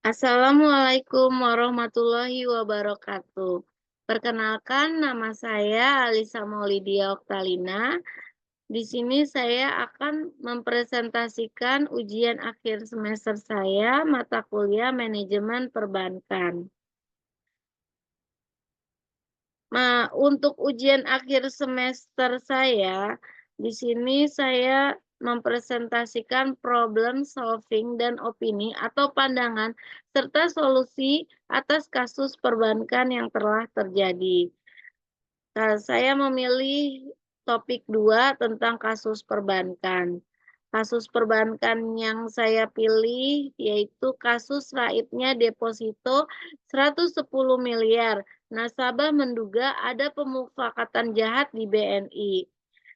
Assalamualaikum warahmatullahi wabarakatuh. Perkenalkan, nama saya Alisa Maulidia Oktalina. Di sini saya akan mempresentasikan ujian akhir semester saya, mata kuliah manajemen perbankan. Nah, untuk ujian akhir semester saya, di sini saya mempresentasikan problem solving dan opini atau pandangan serta solusi atas kasus perbankan yang telah terjadi. Nah, saya memilih topik 2 tentang kasus perbankan. Kasus perbankan yang saya pilih yaitu kasus raibnya deposito 110 miliar. Nasabah menduga ada pemufakatan jahat di BNI.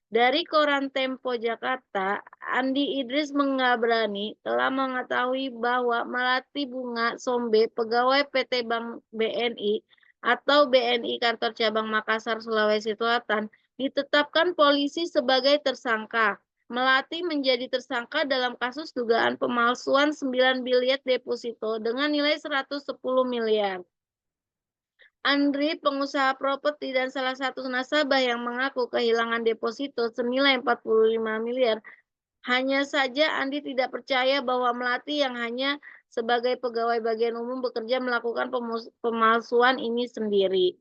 Dari Koran Tempo Jakarta, Andi Idris Mengabrani telah mengetahui bahwa Melati Bunga Sombe, pegawai PT Bank BNI atau BNI Kantor Cabang Makassar, Sulawesi Selatan, ditetapkan polisi sebagai tersangka. Melati menjadi tersangka dalam kasus dugaan pemalsuan 9 biliet deposito dengan nilai 110 miliar. Andri, pengusaha properti dan salah satu nasabah yang mengaku kehilangan deposito senilai 45 miliar. Hanya saja Andi tidak percaya bahwa Melati yang hanya sebagai pegawai bagian umum bekerja melakukan pemalsuan ini sendiri.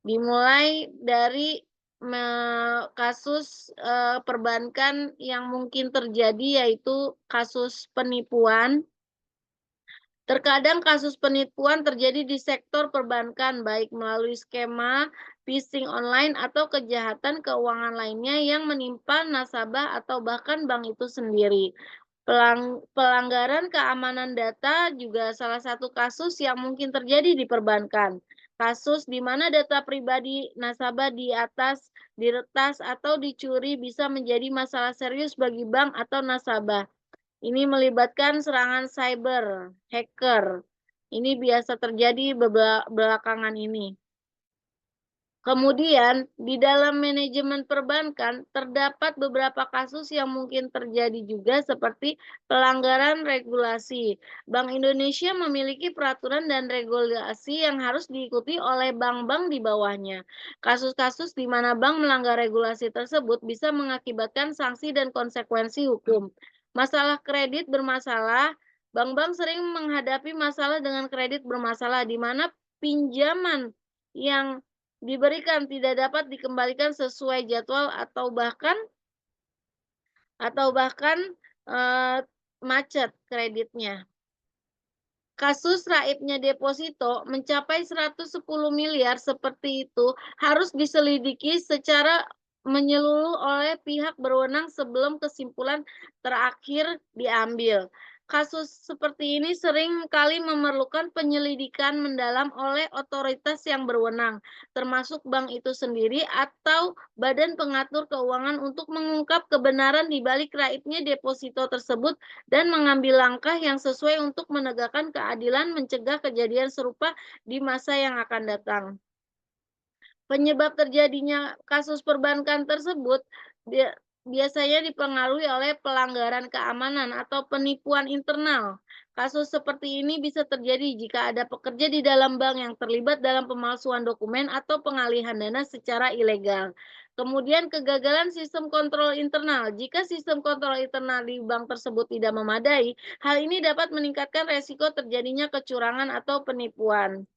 Dimulai dari kasus perbankan yang mungkin terjadi yaitu kasus penipuan. Terkadang kasus penipuan terjadi di sektor perbankan, baik melalui skema phishing online atau kejahatan keuangan lainnya yang menimpa nasabah atau bahkan bank itu sendiri. Pelanggaran keamanan data juga salah satu kasus yang mungkin terjadi di perbankan. Kasus di mana data pribadi nasabah diretas atau dicuri bisa menjadi masalah serius bagi bank atau nasabah. Ini melibatkan serangan cyber, hacker. Ini biasa terjadi belakangan ini. Kemudian, di dalam manajemen perbankan, terdapat beberapa kasus yang mungkin terjadi juga seperti pelanggaran regulasi. Bank Indonesia memiliki peraturan dan regulasi yang harus diikuti oleh bank-bank di bawahnya. Kasus-kasus di mana bank melanggar regulasi tersebut bisa mengakibatkan sanksi dan konsekuensi hukum. Masalah kredit bermasalah, bank-bank sering menghadapi masalah dengan kredit bermasalah, di mana pinjaman yang diberikan tidak dapat dikembalikan sesuai jadwal atau bahkan macet kreditnya. Kasus raibnya deposito mencapai 110 miliar seperti itu harus diselidiki secara menyeluruh oleh pihak berwenang sebelum kesimpulan terakhir diambil. Kasus seperti ini sering kali memerlukan penyelidikan mendalam oleh otoritas yang berwenang, termasuk bank itu sendiri atau badan pengatur keuangan untuk mengungkap kebenaran di balik raibnya deposito tersebut dan mengambil langkah yang sesuai untuk menegakkan keadilan mencegah kejadian serupa di masa yang akan datang. Penyebab terjadinya kasus perbankan tersebut biasanya dipengaruhi oleh pelanggaran keamanan atau penipuan internal. Kasus seperti ini bisa terjadi jika ada pekerja di dalam bank yang terlibat dalam pemalsuan dokumen atau pengalihan dana secara ilegal. Kemudian kegagalan sistem kontrol internal. Jika sistem kontrol internal di bank tersebut tidak memadai, hal ini dapat meningkatkan resiko terjadinya kecurangan atau penipuan.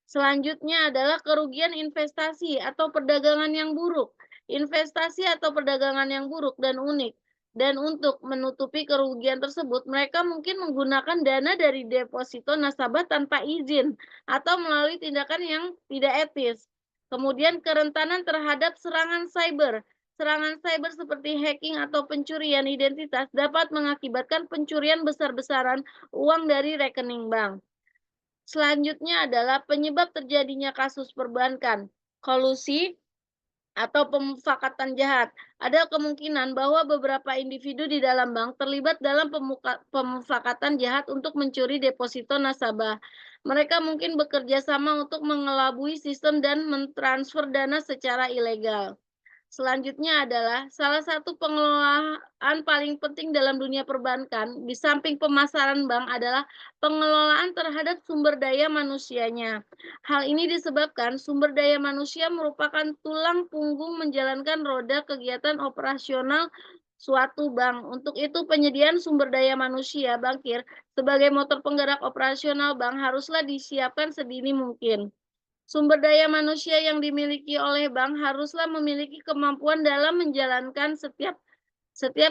Selanjutnya adalah kerugian investasi atau perdagangan yang buruk. Investasi atau perdagangan yang buruk dan unik. Dan untuk menutupi kerugian tersebut, mereka mungkin menggunakan dana dari deposito nasabah tanpa izin atau melalui tindakan yang tidak etis. Kemudian kerentanan terhadap serangan cyber. Serangan cyber seperti hacking atau pencurian identitas dapat mengakibatkan pencurian besar-besaran uang dari rekening bank. Selanjutnya adalah penyebab terjadinya kasus perbankan, kolusi atau pemufakatan jahat. Ada kemungkinan bahwa beberapa individu di dalam bank terlibat dalam pemufakatan jahat untuk mencuri deposito nasabah. Mereka mungkin bekerja sama untuk mengelabui sistem dan mentransfer dana secara ilegal. Selanjutnya adalah salah satu pengelolaan paling penting dalam dunia perbankan, di samping pemasaran bank adalah pengelolaan terhadap sumber daya manusianya. Hal ini disebabkan sumber daya manusia merupakan tulang punggung menjalankan roda kegiatan operasional suatu bank. Untuk itu, penyediaan sumber daya manusia bankir sebagai motor penggerak operasional bank haruslah disiapkan sedini mungkin. Sumber daya manusia yang dimiliki oleh bank haruslah memiliki kemampuan dalam menjalankan setiap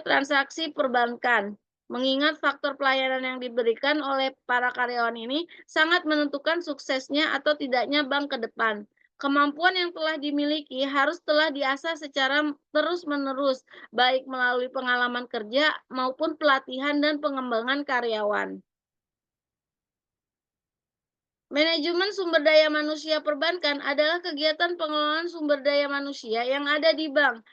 transaksi perbankan. Mengingat faktor pelayanan yang diberikan oleh para karyawan ini sangat menentukan suksesnya atau tidaknya bank ke depan. Kemampuan yang telah dimiliki harus telah diasah secara terus-menerus, baik melalui pengalaman kerja maupun pelatihan dan pengembangan karyawan. Manajemen sumber daya manusia perbankan adalah kegiatan pengelolaan sumber daya manusia yang ada di bank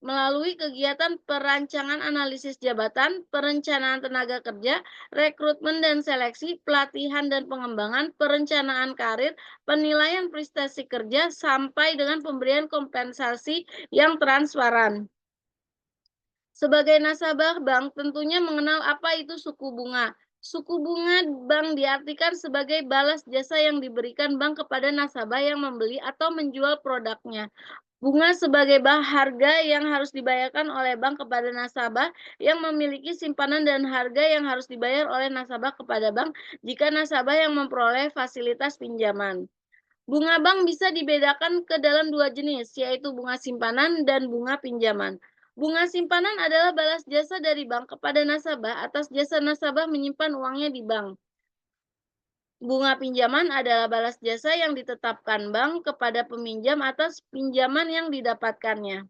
melalui kegiatan perancangan analisis jabatan, perencanaan tenaga kerja, rekrutmen dan seleksi, pelatihan dan pengembangan, perencanaan karir, penilaian prestasi kerja, sampai dengan pemberian kompensasi yang transparan. Sebagai nasabah bank tentunya mengenal apa itu suku bunga. Suku bunga bank diartikan sebagai balas jasa yang diberikan bank kepada nasabah yang membeli atau menjual produknya. Bunga sebagai harga yang harus dibayarkan oleh bank kepada nasabah yang memiliki simpanan dan harga yang harus dibayar oleh nasabah kepada bank jika nasabah yang memperoleh fasilitas pinjaman. Bunga bank bisa dibedakan ke dalam dua jenis, yaitu bunga simpanan dan bunga pinjaman. Bunga simpanan adalah balas jasa dari bank kepada nasabah atas jasa nasabah menyimpan uangnya di bank. Bunga pinjaman adalah balas jasa yang ditetapkan bank kepada peminjam atas pinjaman yang didapatkannya.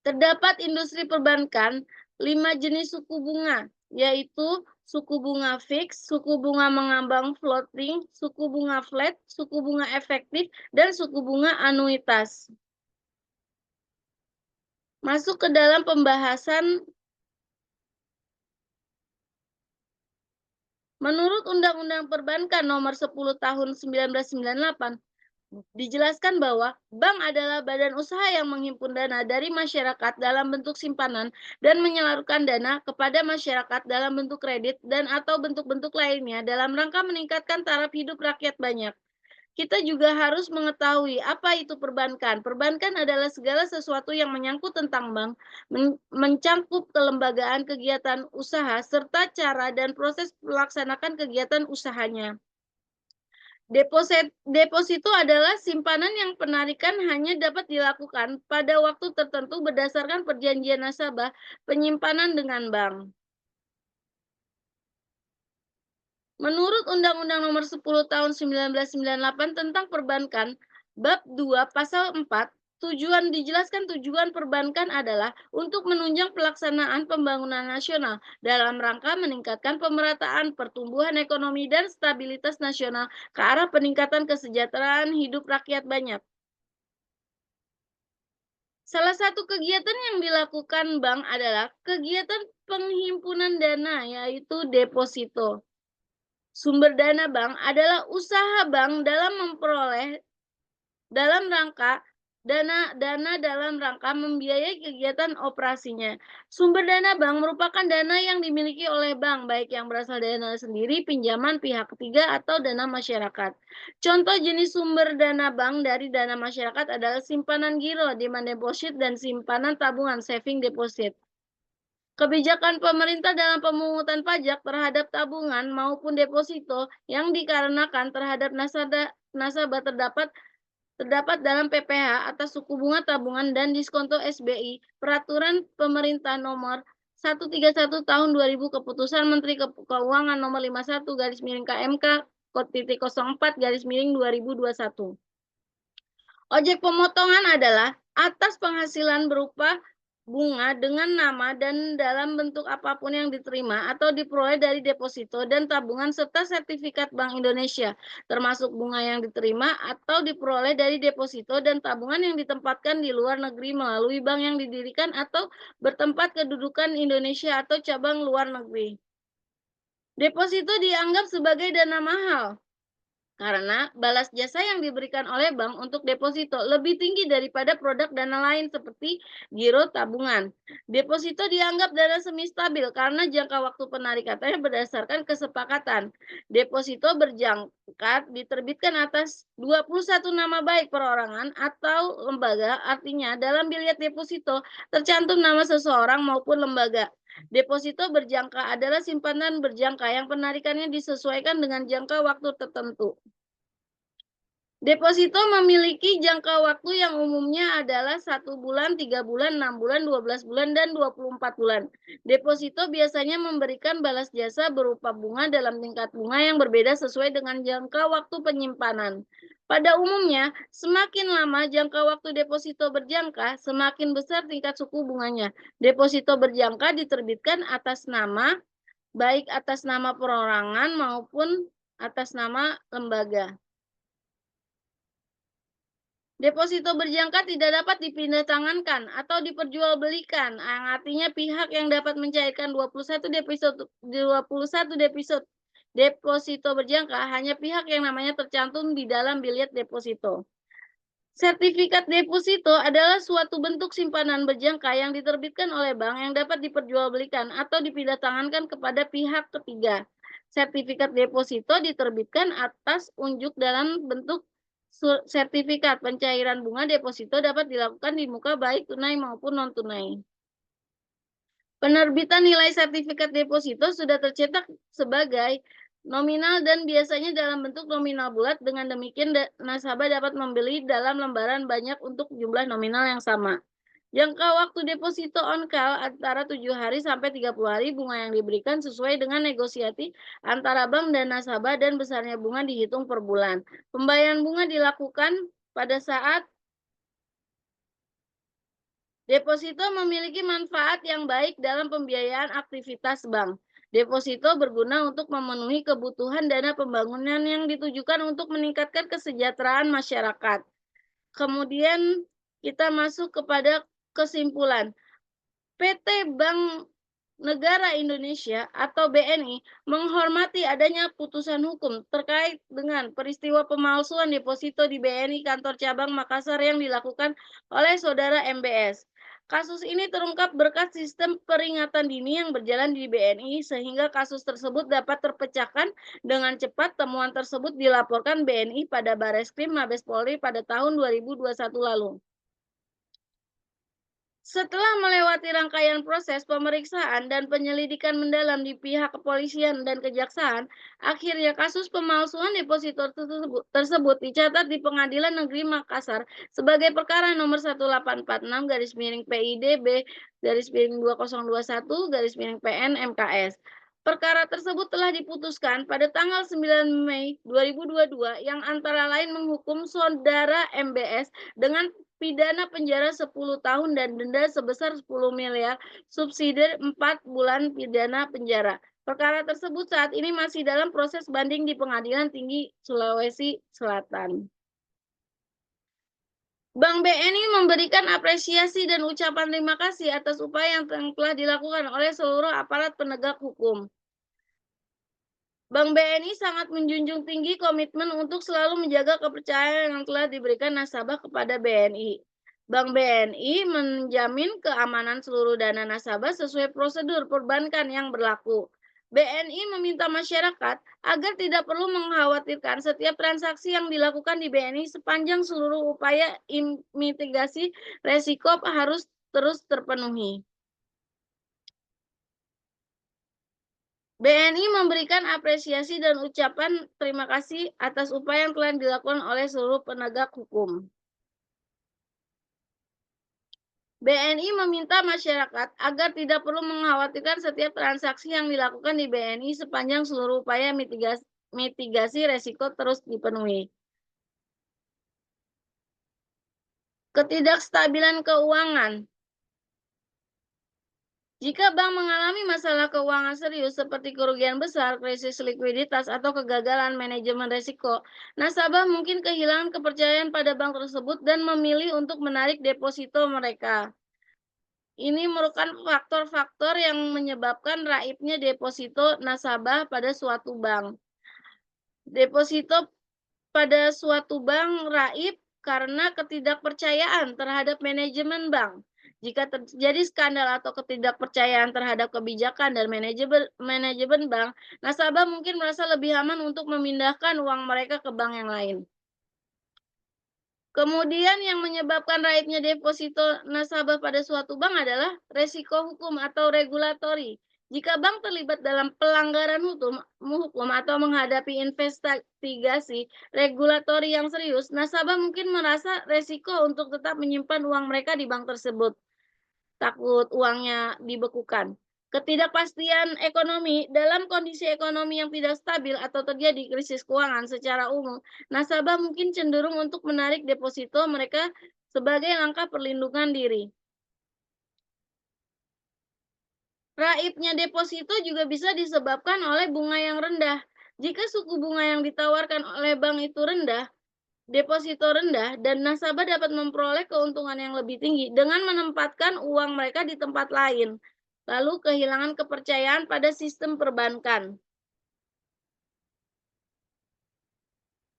Terdapat industri perbankan 5 jenis suku bunga, yaitu suku bunga fix, suku bunga mengambang floating, suku bunga flat, suku bunga efektif, dan suku bunga anuitas. Masuk ke dalam pembahasan. Menurut Undang-Undang Perbankan Nomor 10 Tahun 1998, dijelaskan bahwa bank adalah badan usaha yang menghimpun dana dari masyarakat dalam bentuk simpanan dan menyalurkan dana kepada masyarakat dalam bentuk kredit dan atau bentuk-bentuk lainnya dalam rangka meningkatkan taraf hidup rakyat banyak. Kita juga harus mengetahui apa itu perbankan. Perbankan adalah segala sesuatu yang menyangkut tentang bank, mencangkup kelembagaan kegiatan usaha, serta cara dan proses melaksanakan kegiatan usahanya. Deposito adalah simpanan yang penarikan hanya dapat dilakukan pada waktu tertentu berdasarkan perjanjian nasabah penyimpanan dengan bank. Menurut Undang-Undang Nomor 10 Tahun 1998 tentang Perbankan, Bab 2 Pasal 4, dijelaskan tujuan perbankan adalah untuk menunjang pelaksanaan pembangunan nasional dalam rangka meningkatkan pemerataan pertumbuhan ekonomi dan stabilitas nasional ke arah peningkatan kesejahteraan hidup rakyat banyak. Salah satu kegiatan yang dilakukan bank adalah kegiatan penghimpunan dana, yaitu deposito. Sumber dana bank adalah usaha bank dalam memperoleh dalam rangka dana dalam rangka membiayai kegiatan operasinya. Sumber dana bank merupakan dana yang dimiliki oleh bank, baik yang berasal dari dana sendiri, pinjaman pihak ketiga, atau dana masyarakat. Contoh jenis sumber dana bank dari dana masyarakat adalah simpanan giro, demand deposit, dan simpanan tabungan, saving deposit. Kebijakan pemerintah dalam pemungutan pajak terhadap tabungan maupun deposito yang dikarenakan terhadap nasabah terdapat dalam PPh atas suku bunga tabungan dan diskonto SBI, Peraturan Pemerintah Nomor 131 Tahun 2000, Keputusan Menteri Keuangan Nomor 51 KMK 04/2021. Ojek pemotongan adalah atas penghasilan berupa bunga dengan nama dan dalam bentuk apapun yang diterima atau diperoleh dari deposito dan tabungan serta sertifikat Bank Indonesia, termasuk bunga yang diterima atau diperoleh dari deposito dan tabungan yang ditempatkan di luar negeri melalui bank yang didirikan atau bertempat kedudukan Indonesia atau cabang luar negeri. Deposito dianggap sebagai dana mahal Karena balas jasa yang diberikan oleh bank untuk deposito lebih tinggi daripada produk dana lain seperti giro tabungan. Deposito dianggap dana semi stabil karena jangka waktu penarikatannya berdasarkan kesepakatan. Deposito berjangka diterbitkan atas 21 nama baik perorangan atau lembaga, artinya dalam bilet deposito tercantum nama seseorang maupun lembaga. Deposito berjangka adalah simpanan berjangka yang penarikannya disesuaikan dengan jangka waktu tertentu. Deposito memiliki jangka waktu yang umumnya adalah 1 bulan, 3 bulan, 6 bulan, 12 bulan, dan 24 bulan. Deposito biasanya memberikan balas jasa berupa bunga dalam tingkat bunga yang berbeda sesuai dengan jangka waktu penyimpanan. Pada umumnya, semakin lama jangka waktu deposito berjangka, semakin besar tingkat suku bunganya. Deposito berjangka diterbitkan atas nama, baik atas nama perorangan maupun atas nama lembaga. Deposito berjangka tidak dapat dipindahtangankan atau diperjualbelikan, yang artinya pihak yang dapat mencairkan 21 deposito berjangka hanya pihak yang namanya tercantum di dalam bilet deposito. Sertifikat deposito adalah suatu bentuk simpanan berjangka yang diterbitkan oleh bank yang dapat diperjualbelikan atau dipindahtangankan kepada pihak ketiga. Sertifikat deposito diterbitkan atas unjuk dalam bentuk sertifikat. Pencairan bunga deposito dapat dilakukan di muka baik tunai maupun non-tunai. Penerbitan nilai sertifikat deposito sudah tercetak sebagai nominal dan biasanya dalam bentuk nominal bulat. Dengan demikian, nasabah dapat membeli dalam lembaran banyak untuk jumlah nominal yang sama. Jangka waktu deposito on call antara 7 hari sampai 30 hari. Bunga yang diberikan sesuai dengan negosiasi antara bank dan nasabah dan besarnya bunga dihitung per bulan. Pembayaran bunga dilakukan pada saat deposito memiliki manfaat yang baik dalam pembiayaan aktivitas bank. Deposito berguna untuk memenuhi kebutuhan dana pembangunan yang ditujukan untuk meningkatkan kesejahteraan masyarakat. Kemudian kita masuk kepada kesimpulan. PT Bank Negara Indonesia atau BNI menghormati adanya putusan hukum terkait dengan peristiwa pemalsuan deposito di BNI Kantor Cabang Makassar yang dilakukan oleh saudara MBS. Kasus ini terungkap berkat sistem peringatan dini yang berjalan di BNI sehingga kasus tersebut dapat terpecahkan dengan cepat. Temuan tersebut dilaporkan BNI pada Bareskrim Mabes Polri pada tahun 2021 lalu. Setelah melewati rangkaian proses pemeriksaan dan penyelidikan mendalam di pihak kepolisian dan kejaksaan, akhirnya kasus pemalsuan deposito tersebut dicatat di Pengadilan Negeri Makassar sebagai perkara nomor 1846-PIDB-2021-PN MKS. Perkara tersebut telah diputuskan pada tanggal 9 Mei 2022 yang antara lain menghukum saudara MBS dengan pidana penjara 10 tahun dan denda sebesar 10 miliar, subsidi 4 bulan pidana penjara. Perkara tersebut saat ini masih dalam proses banding di Pengadilan Tinggi Sulawesi Selatan. Bank BNI memberikan apresiasi dan ucapan terima kasih atas upaya yang telah dilakukan oleh seluruh aparat penegak hukum. Bank BNI sangat menjunjung tinggi komitmen untuk selalu menjaga kepercayaan yang telah diberikan nasabah kepada BNI. Bank BNI menjamin keamanan seluruh dana nasabah sesuai prosedur perbankan yang berlaku. BNI meminta masyarakat agar tidak perlu mengkhawatirkan setiap transaksi yang dilakukan di BNI sepanjang seluruh upaya mitigasi resiko harus terus terpenuhi. BNI memberikan apresiasi dan ucapan terima kasih atas upaya yang telah dilakukan oleh seluruh penegak hukum. BNI meminta masyarakat agar tidak perlu mengkhawatirkan setiap transaksi yang dilakukan di BNI sepanjang seluruh upaya mitigasi resiko terus dipenuhi. Ketidakstabilan keuangan. Jika bank mengalami masalah keuangan serius seperti kerugian besar, krisis likuiditas, atau kegagalan manajemen risiko, nasabah mungkin kehilangan kepercayaan pada bank tersebut dan memilih untuk menarik deposito mereka. Ini merupakan faktor-faktor yang menyebabkan raibnya deposito nasabah pada suatu bank. Deposito pada suatu bank raib karena ketidakpercayaan terhadap manajemen bank. Jika terjadi skandal atau ketidakpercayaan terhadap kebijakan dan manajemen bank, nasabah mungkin merasa lebih aman untuk memindahkan uang mereka ke bank yang lain. Kemudian yang menyebabkan raibnya deposito nasabah pada suatu bank adalah resiko hukum atau regulatori. Jika bank terlibat dalam pelanggaran hukum atau menghadapi investigasi regulatori yang serius, nasabah mungkin merasa resiko untuk tetap menyimpan uang mereka di bank tersebut. Takut uangnya dibekukan. Ketidakpastian ekonomi dalam kondisi ekonomi yang tidak stabil atau terjadi krisis keuangan secara umum, nasabah mungkin cenderung untuk menarik deposito mereka sebagai langkah perlindungan diri. Raibnya deposito juga bisa disebabkan oleh bunga yang rendah. Jika suku bunga yang ditawarkan oleh bank itu rendah, deposito rendah, dan nasabah dapat memperoleh keuntungan yang lebih tinggi dengan menempatkan uang mereka di tempat lain, lalu kehilangan kepercayaan pada sistem perbankan.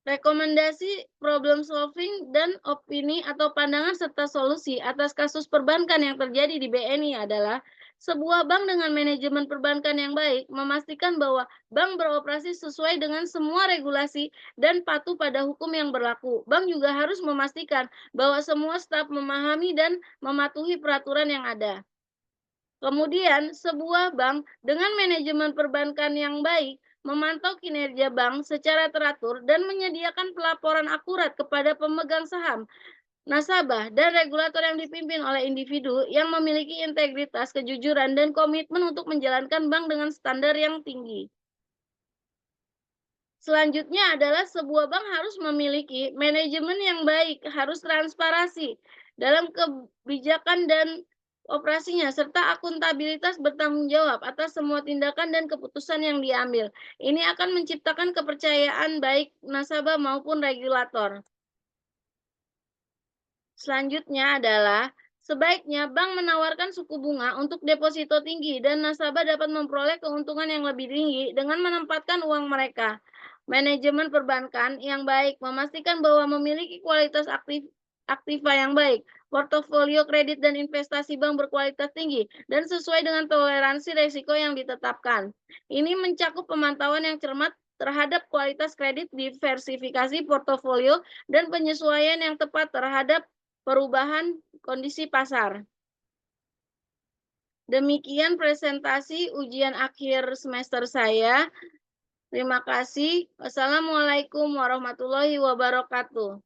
Rekomendasi, problem solving, dan opini atau pandangan serta solusi atas kasus perbankan yang terjadi di BNI adalah sebuah bank dengan manajemen perbankan yang baik memastikan bahwa bank beroperasi sesuai dengan semua regulasi dan patuh pada hukum yang berlaku. Bank juga harus memastikan bahwa semua staf memahami dan mematuhi peraturan yang ada. Kemudian, sebuah bank dengan manajemen perbankan yang baik memantau kinerja bank secara teratur dan menyediakan pelaporan akurat kepada pemegang saham, nasabah, dan regulator yang dipimpin oleh individu yang memiliki integritas, kejujuran, dan komitmen untuk menjalankan bank dengan standar yang tinggi. Selanjutnya adalah sebuah bank harus memiliki manajemen yang baik, harus transparansi dalam kebijakan dan operasinya, serta akuntabilitas bertanggung jawab atas semua tindakan dan keputusan yang diambil. Ini akan menciptakan kepercayaan baik nasabah maupun regulator. Selanjutnya adalah sebaiknya bank menawarkan suku bunga untuk deposito tinggi dan nasabah dapat memperoleh keuntungan yang lebih tinggi dengan menempatkan uang mereka. Manajemen perbankan yang baik memastikan bahwa memiliki kualitas aktiva yang baik, portofolio kredit dan investasi bank berkualitas tinggi, dan sesuai dengan toleransi risiko yang ditetapkan. Ini mencakup pemantauan yang cermat terhadap kualitas kredit, diversifikasi portofolio, dan penyesuaian yang tepat terhadap perubahan kondisi pasar. Demikian presentasi ujian akhir semester saya. Terima kasih. Wassalamualaikum warahmatullahi wabarakatuh.